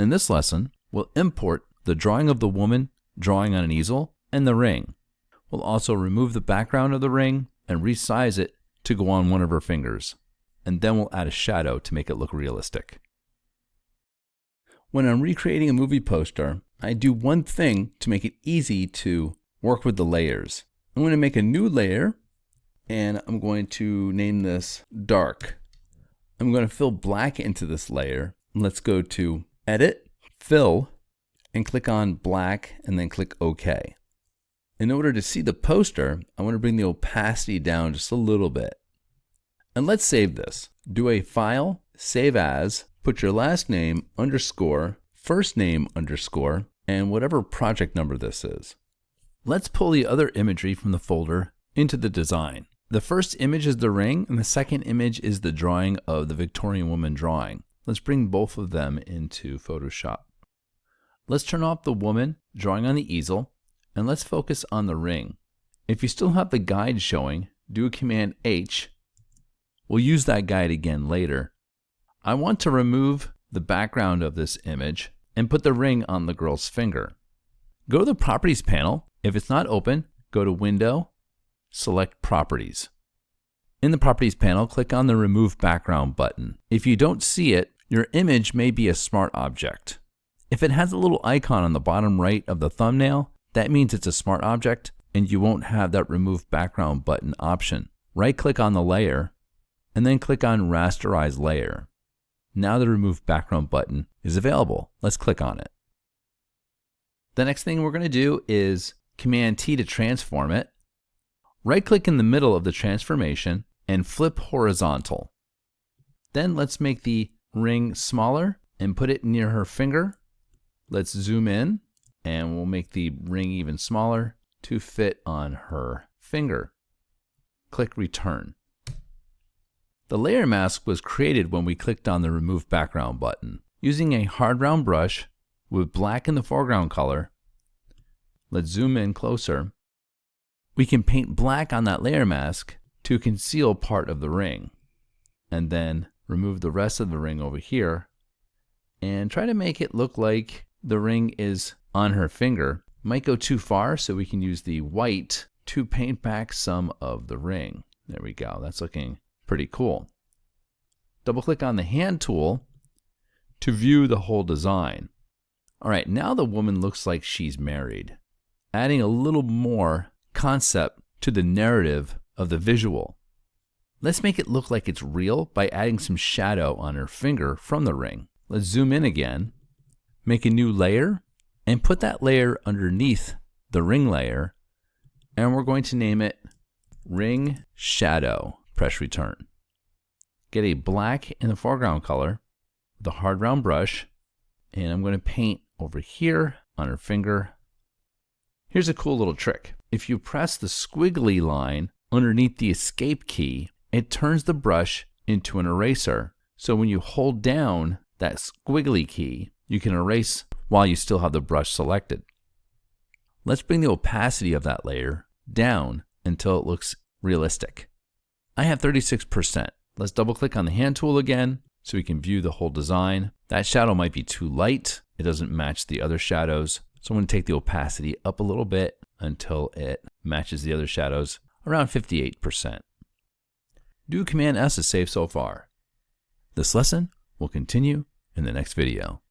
In this lesson, we'll import the drawing of the woman drawing on an easel and the ring. We'll also remove the background of the ring and resize it to go on one of her fingers. And then we'll add a shadow to make it look realistic. When I'm recreating a movie poster, I do one thing to make it easy to work with the layers. I'm going to make a new layer, and I'm going to name this dark. I'm going to fill black into this layer. Let's go to Edit, Fill, and click on Black, and then click OK. In order to see the poster, I want to bring the opacity down just a little bit. And let's save this. Do a File, Save As, put your last name underscore, first name underscore, and whatever project number this is. Let's pull the other imagery from the folder into the design. The first image is the ring, and the second image is the drawing of the Victorian woman drawing. Let's bring both of them into Photoshop. Let's turn off the woman drawing on the easel, and let's focus on the ring. If you still have the guide showing, do Command H. We'll use that guide again later. I want to remove the background of this image and put the ring on the girl's finger. Go to the Properties panel. If it's not open, go to Window, select Properties. In the Properties panel, click on the Remove Background button. If you don't see it, your image may be a smart object. If it has a little icon on the bottom right of the thumbnail, that means it's a smart object and you won't have that Remove Background button option. Right-click on the layer and then click on Rasterize Layer. Now the Remove Background button is available. Let's click on it. The next thing we're going to do is Command T to transform it. Right-click in the middle of the transformation and flip horizontal. Then let's make the ring smaller and put it near her finger. Let's zoom in and we'll make the ring even smaller to fit on her finger. Click Return. The layer mask was created when we clicked on the Remove Background button. Using a hard round brush with black in the foreground color, let's zoom in closer. We can paint black on that layer mask to conceal part of the ring. And then remove the rest of the ring over here and try to make it look like the ring is on her finger. Might go too far, so we can use the white to paint back some of the ring. There we go. That's looking pretty cool. Double click on the hand tool to view the whole design. All right, now the woman looks like she's married, adding a little more concept to the narrative of the visual. Let's make it look like it's real by adding some shadow on her finger from the ring. Let's zoom in again, make a new layer, and put that layer underneath the ring layer, and we're going to name it Ring Shadow. Press Return. Get a black in the foreground color with a hard round brush, and I'm going to paint over here on her finger. Here's a cool little trick. If you press the squiggly line underneath the Escape key, it turns the brush into an eraser. So when you hold down that squiggly key, you can erase while you still have the brush selected. Let's bring the opacity of that layer down until it looks realistic. I have 36%. Let's double click on the hand tool again so we can view the whole design. That shadow might be too light. It doesn't match the other shadows. So I'm going to take the opacity up a little bit until it matches the other shadows, around 58%. Do Command S to save so far. This lesson will continue in the next video.